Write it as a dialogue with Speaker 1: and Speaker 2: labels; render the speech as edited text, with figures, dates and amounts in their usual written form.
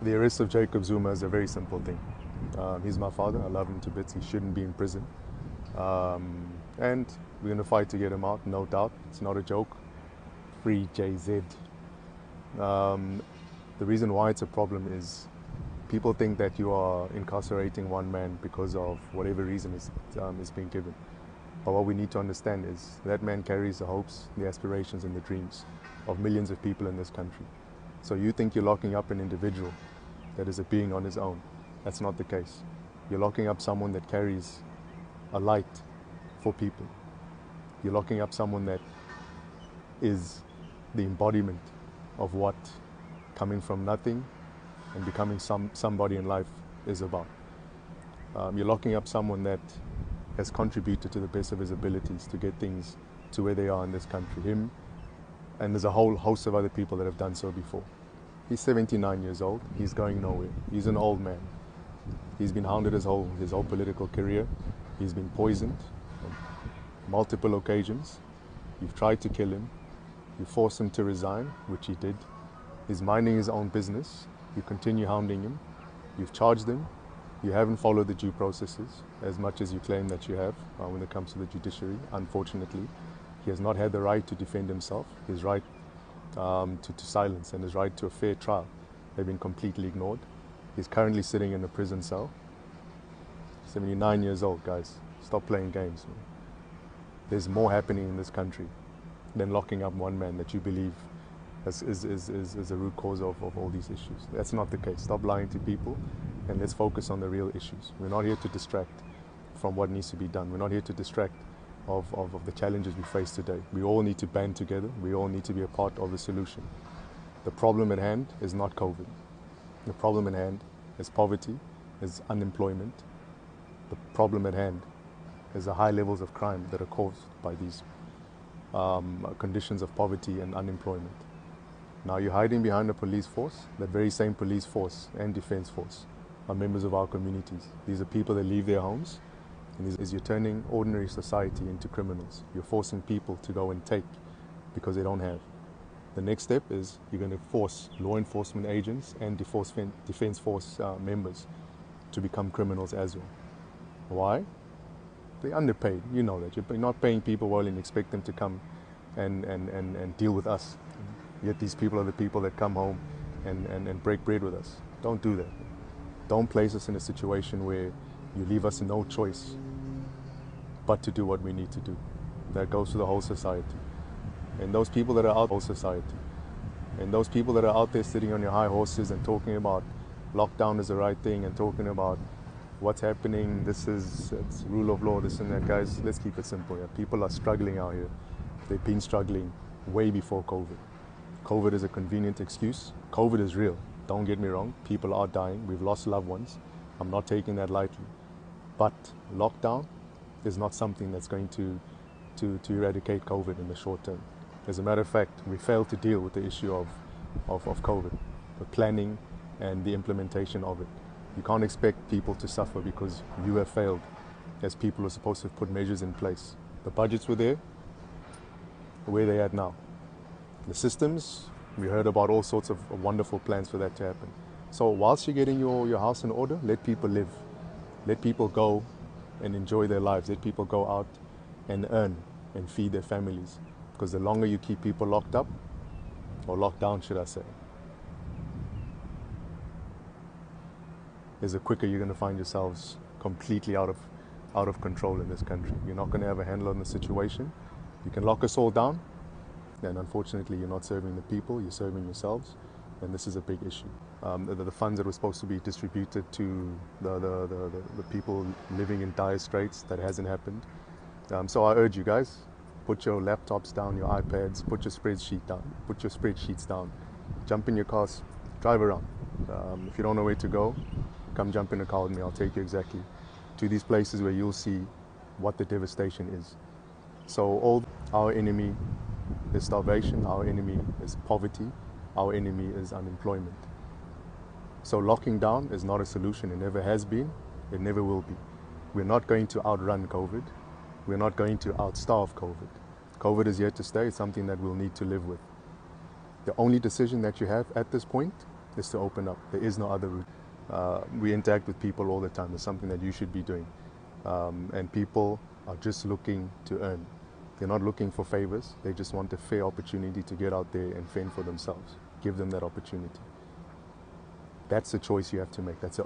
Speaker 1: The arrest of Jacob Zuma is a very simple thing. He's my father. I love him to bits. He shouldn't be in prison. And we're going to fight to get him out, no doubt. It's not a joke. Free JZ. The reason why it's a problem is people think that you are incarcerating one man because of whatever reason is being given. But what we need to understand is that man carries the hopes, the aspirations, and the dreams of millions of people in this country. So you think you're locking up an individual that is a being on his own. That's not the case. You're locking up someone that carries a light for people. You're locking up someone that is the embodiment of what coming from nothing and becoming somebody in life is about. You're locking up someone that has contributed to the best of his abilities to get things to where they are in this country. Him, and there's a whole host of other people that have done so before. He's 79 years old. He's going nowhere. He's an old man. He's been hounded his whole political career. He's been poisoned on multiple occasions. You've tried to kill him. You forced him to resign, which he did. He's minding his own business. You continue hounding him. You've charged him. You haven't followed the due processes as much as you claim that you have when it comes to the judiciary. Unfortunately, he has not had the right to defend himself. His right to silence and his right to a fair trial have been completely ignored. He's currently sitting in a prison cell. 79 years old, guys. Stop playing games, man. There's more happening in this country than locking up one man that you believe is a root cause of all these issues. That's not the case. Stop lying to people and let's focus on the real issues. We're not here to distract from what needs to be done. We're not here to distract of the challenges we face today. We all need to band together. We all need to be a part of the solution. The problem at hand is not COVID. The problem at hand is poverty, is unemployment. The problem at hand is the high levels of crime that are caused by these conditions of poverty and unemployment. Now you're hiding behind a police force. That very same police force and defense force are members of our communities. These are people that leave their homes, and you're turning ordinary society into criminals. You're forcing people to go and take because they don't have. The next step is you're going to force law enforcement agents and defense force members to become criminals as well. Why? They're underpaid. You know that. You're not paying people well and expect them to come and deal with us. Yet these people are the people that come home and break bread with us. Don't do that. Don't place us in a situation where you leave us no choice but to do what we need to do. That goes to the whole society. And those people that are out, whole society. And those people that are out there sitting on your high horses and talking about lockdown is the right thing and talking about what's happening, it's rule of law, this and that. Guys, let's keep it simple. Yeah? People are struggling out here. They've been struggling way before COVID. COVID is a convenient excuse. COVID is real. Don't get me wrong. People are dying. We've lost loved ones. I'm not taking that lightly. But lockdown is not something that's going to eradicate COVID in the short term. As a matter of fact, we failed to deal with the issue of COVID, the planning and the implementation of it. You can't expect people to suffer because you have failed as people who are supposed to have put measures in place. The budgets were there. Where are they at now? The systems, we heard about all sorts of wonderful plans for that to happen. So whilst you're getting your house in order, let people live. Let people go and enjoy their lives. Let people go out and earn and feed their families. Because the longer you keep people locked up, or locked down should I say, is the quicker you're going to find yourselves completely out of control in this country. You're not going to have a handle on the situation. You can lock us all down, and unfortunately you're not serving the people, you're serving yourselves, and this is a big issue. The funds that were supposed to be distributed to the people living in dire straits, that hasn't happened. So I urge you guys, put your laptops down, your iPads, put your spreadsheets down, jump in your cars, drive around. If you don't know where to go, come jump in a car with me. I'll take you exactly to these places where you'll see what the devastation is. So our enemy is starvation, our enemy is poverty, our enemy is unemployment. So locking down is not a solution. It never has been, it never will be. We're not going to outrun COVID. We're not going to outstarve COVID. COVID is here to stay. It's something that we'll need to live with. The only decision that you have at this point is to open up. There is no other route. We interact with people all the time. It's something that you should be doing. And people are just looking to earn. They're not looking for favors. They just want a fair opportunity to get out there and fend for themselves. Give them that opportunity. That's the choice you have to make. That's